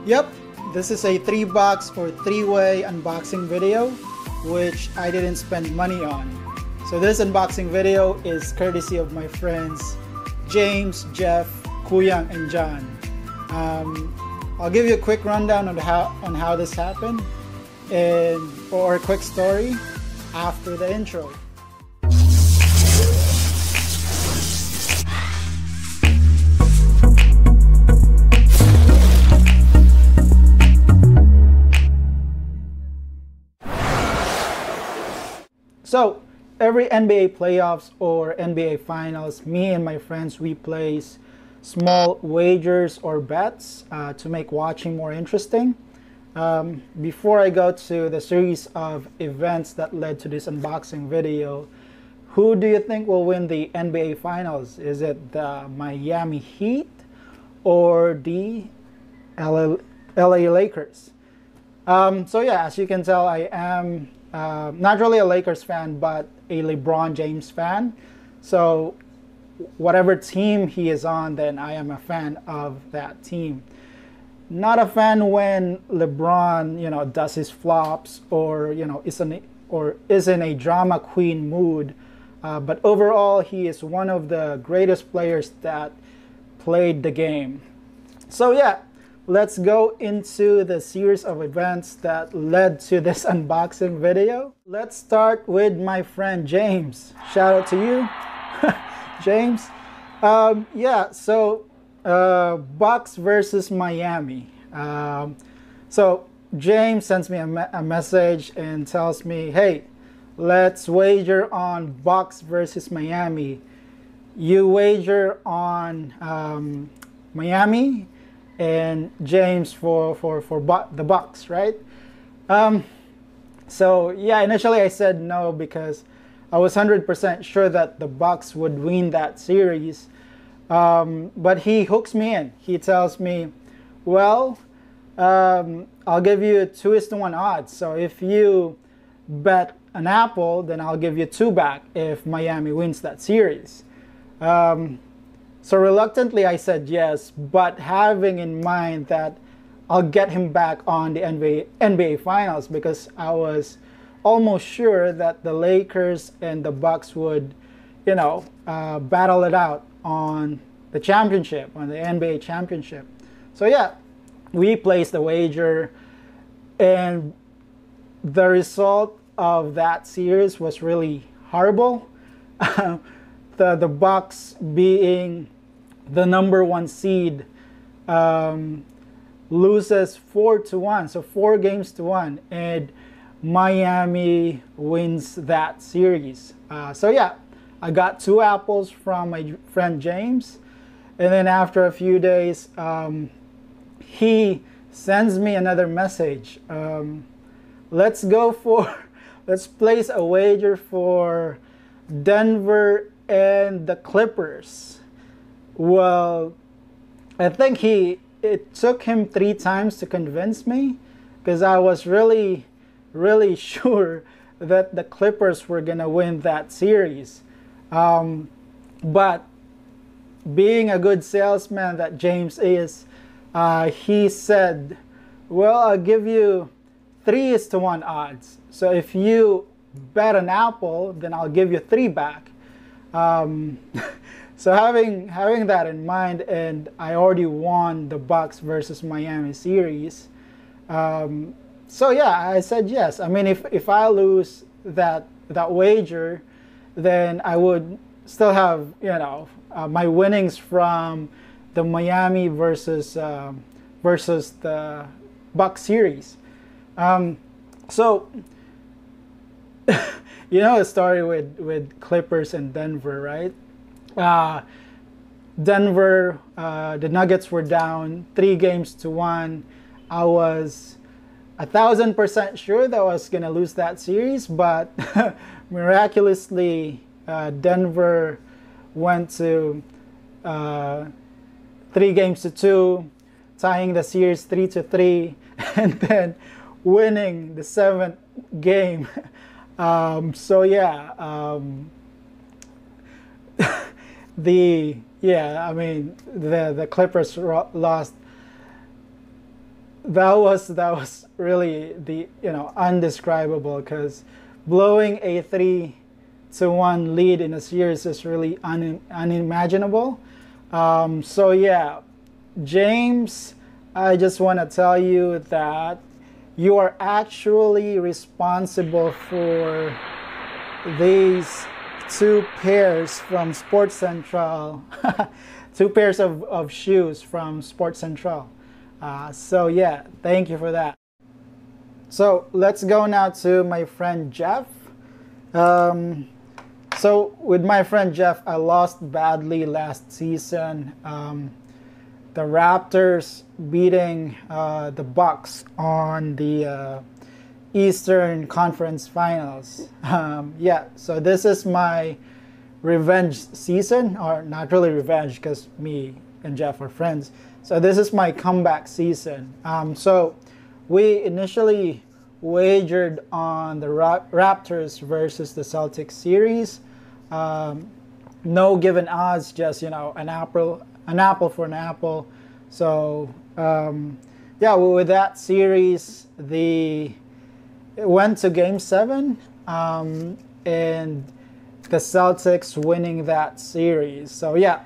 Yep, this is a 3-box or 3-way unboxing video, which I didn't spend money on. So this unboxing video is courtesy of my friends James, Jeff, Kuyang, and John. I'll give you a quick rundown on how this happened, or a quick story after the intro. So every NBA playoffs or NBA finals, me and my friends, we place small wagers or bets to make watching more interesting. Before I go to the series of events that led to this unboxing video, who do you think will win the NBA finals? Is it the Miami Heat or the LA Lakers? So yeah, as you can tell, I am not really a Lakers fan, but a LeBron James fan. So whatever team he is on, then I am a fan of that team. Not a fan when LeBron, does his flops or, is in a drama queen mood. But overall, he is one of the greatest players that played the game. So yeah, let's go into the series of events that led to this unboxing video. Let's start with my friend James. Shout out to you, James. Yeah, so Bucks versus Miami. So James sends me a message and tells me, hey, let's wager on Bucks versus Miami. You wager on Miami, and James for the Bucks, right? So yeah, initially I said no because I was 100% sure that the Bucks would win that series. But he hooks me in. He tells me, well, I'll give you 2:1 odds. So if you bet an apple, then I'll give you 2 back if Miami wins that series. So reluctantly I said yes, but having in mind that I'll get him back on the NBA Finals, because I was almost sure that the Lakers and the Bucks would, battle it out on the championship, on the NBA championship. So yeah, we placed the wager, and the result of that series was really horrible. The Bucks, being the #1 seed, loses 4-1, so 4 games to 1, and Miami wins that series. So yeah, I got 2 apples from my friend James, and then after a few days, he sends me another message. Let's place a wager for Denver and the Clippers. Well, I think it took him 3 times to convince me, because I was really sure that the Clippers were gonna win that series. But being a good salesman that James is, he said, well, I'll give you 3:1 odds. So if you bet an apple, then I'll give you 3 back. So having that in mind, and I already won the Bucks versus Miami series, so yeah, I said yes. I mean, if I lose that wager, then I would still have my winnings from the Miami versus the Bucks series. So the story with Clippers and Denver, right? Denver, the Nuggets were down 3 games to 1. I was 1,000% sure that I was gonna lose that series, but miraculously, Denver went to 3 games to 2, tying the series 3-3, and then winning the 7th game. So yeah, the Clippers lost that was really the undescribable, because blowing a 3-1 lead in a series is really unimaginable. So yeah, James, I just want to tell you that you are actually responsible for these two pairs from Sports Central, two pairs of shoes from Sports Central. So yeah, thank you for that. So let's go now to my friend Jeff. So with my friend Jeff, I lost badly last season. The Raptors beating the Bucks on the Eastern Conference Finals. Yeah, so this is my revenge season, or not really revenge because me and Jeff are friends. So this is my comeback season. So we initially wagered on the Raptors versus the Celtics series. No given odds, just an apple for an apple. So yeah, with that series, it went to Game 7, and the Celtics winning that series. So yeah,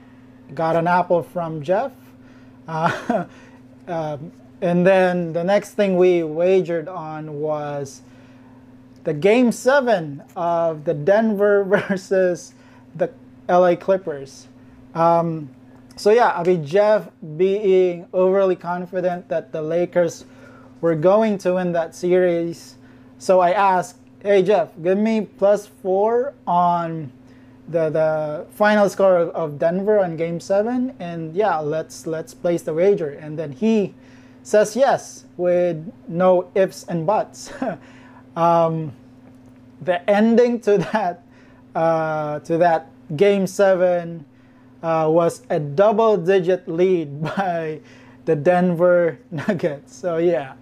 got an apple from Jeff. And then the next thing we wagered on was the Game 7 of the Denver versus the LA Clippers. So yeah, I mean, Jeff being overly confident that the Lakers were going to win that series. So I asked, hey Jeff, give me +4 on the final score of Denver on Game 7, and yeah, let's place the wager. And then he says yes with no ifs and buts. The ending to that Game 7 was a double-digit lead by the Denver Nuggets. So yeah,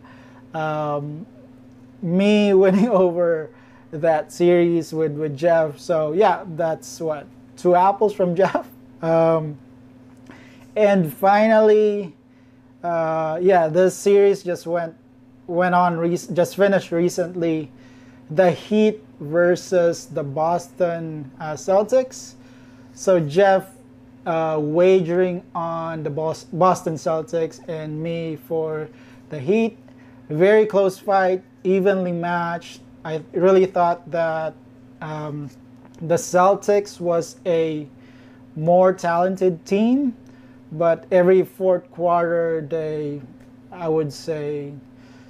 me winning over that series with Jeff. So yeah, that's what, 2 apples from Jeff. And finally, yeah, this series just just finished recently. The Heat versus the Boston Celtics. So Jeff wagering on the Boston Celtics and me for the Heat. Very close fight, evenly matched. I really thought that the Celtics was a more talented team, but every fourth quarter they, I would say,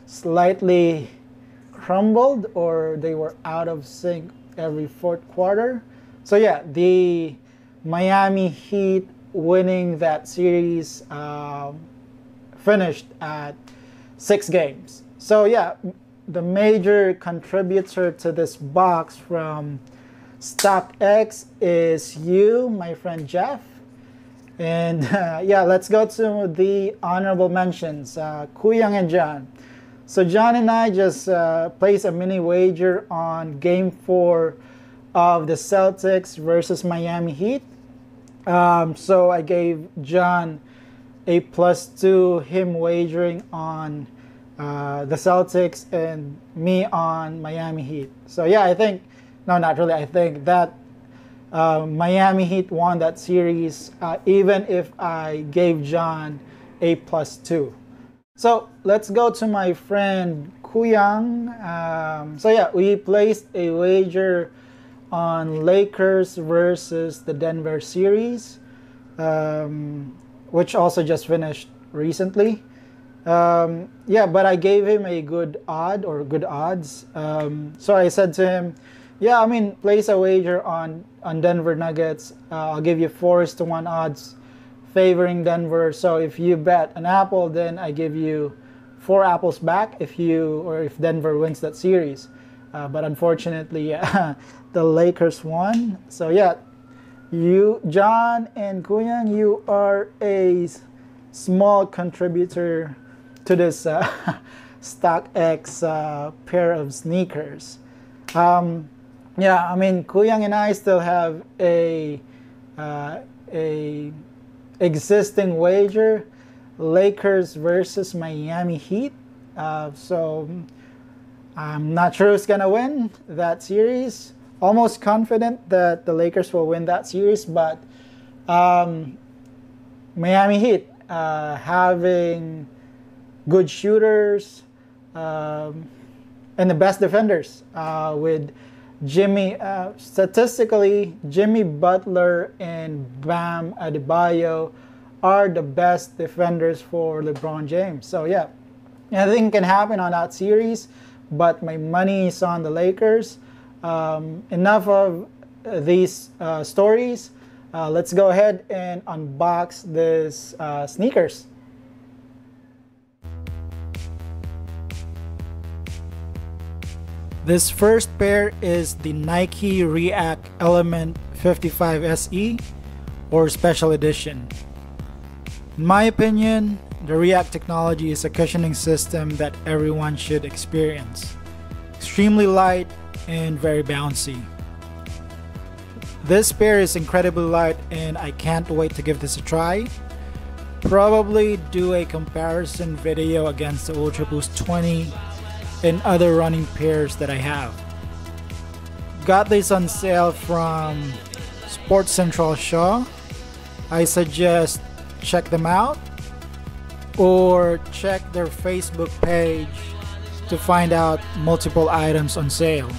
slightly crumbled, or they were out of sync every fourth quarter. So yeah, the Miami Heat winning that series finished at 6 games. So yeah, the major contributor to this box from StockX is you, my friend Jeff. And yeah, let's go to the honorable mentions. Kuyang and John. So John and I just placed a mini wager on Game 4 of the Celtics versus Miami Heat. So I gave John a +2, him wagering on the Celtics and me on Miami Heat. So yeah, I think, no, not really, I think that Miami Heat won that series, even if I gave John a +2. So let's go to my friend Kuyang. So yeah, we placed a wager on Lakers versus the Denver series, which also just finished recently. Yeah, but I gave him a good odds. So I said to him, yeah, I mean, place a wager on Denver Nuggets. I'll give you 4-1 odds favoring Denver. So if you bet an apple, then I give you 4 apples back if Denver wins that series. But unfortunately, yeah, the Lakers won. So yeah, you, John and Kuyan, you are a small contributor to this StockX pair of sneakers. Yeah, I mean, Kuyang and I still have a existing wager, Lakers versus Miami Heat. So I'm not sure who's gonna win that series. Almost confident that the Lakers will win that series, but Miami Heat having good shooters and the best defenders with statistically, Jimmy Butler and Bam Adebayo are the best defenders for LeBron James. So yeah, anything can happen on that series, but my money is on the Lakers. Enough of these stories. Let's go ahead and unbox this sneakers. This first pair is the Nike React Element 55 SE or Special Edition. In my opinion, the React technology is a cushioning system that everyone should experience. Extremely light and very bouncy. This pair is incredibly light and I can't wait to give this a try. Probably do a comparison video against the Ultra Boost 20 and other running pairs that I have. Got this on sale from Sports Central Shaw. I suggest check them out or check their Facebook page to find out multiple items on sale.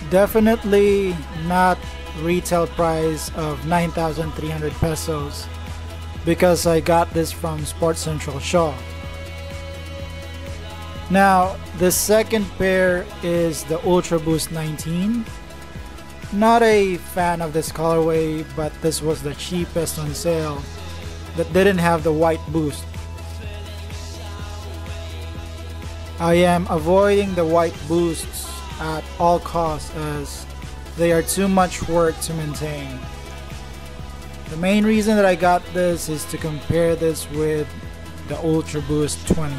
Definitely not retail price of 9,300 pesos because I got this from Sports Central Shaw. Now, the second pair is the Ultra Boost 19. Not a fan of this colorway, but this was the cheapest on sale that didn't have the white boost. I am avoiding the white boosts at all costs as they are too much work to maintain. The main reason that I got this is to compare this with the Ultra Boost 20.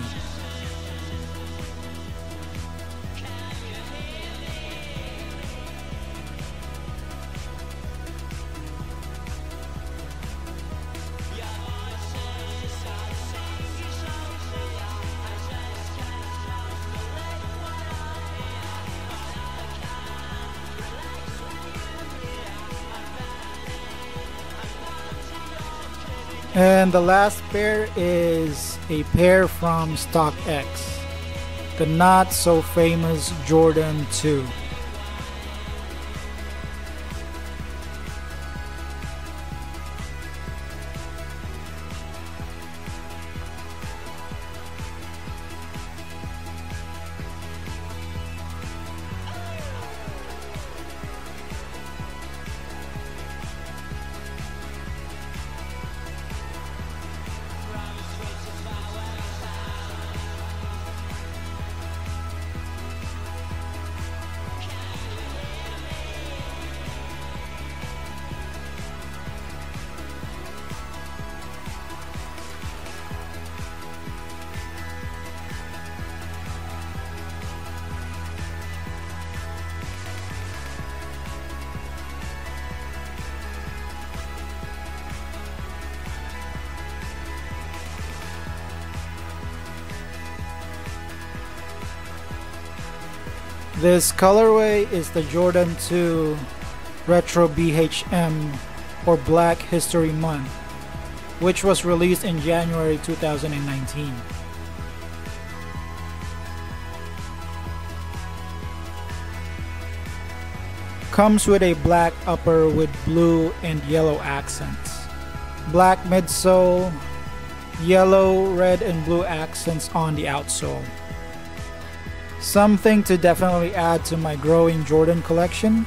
And the last pair is a pair from StockX, the not so famous Jordan 2. This colorway is the Jordan 2 Retro BHM or Black History Month, which was released in January 2019. Comes with a black upper with blue and yellow accents, black midsole, yellow, red and blue accents on the outsole. Something to definitely add to my growing Jordan collection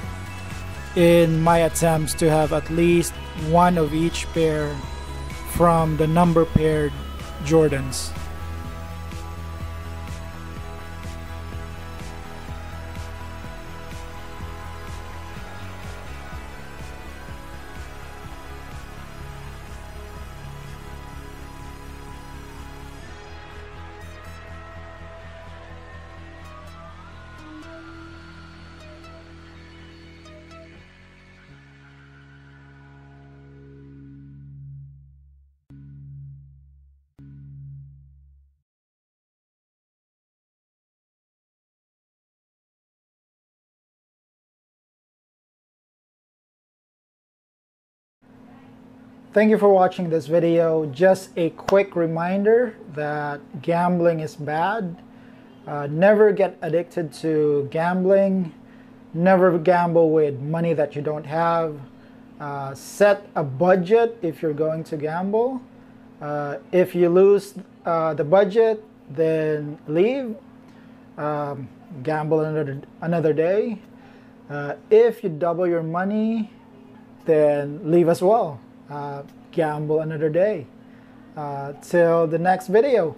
in my attempts to have at least one of each pair from the number paired Jordans. Thank you for watching this video. Just a quick reminder that gambling is bad. Never get addicted to gambling. Never gamble with money that you don't have. Set a budget if you're going to gamble. If you lose the budget, then leave. Gamble another day. If you double your money, then leave as well. Gamble another day. Till the next video.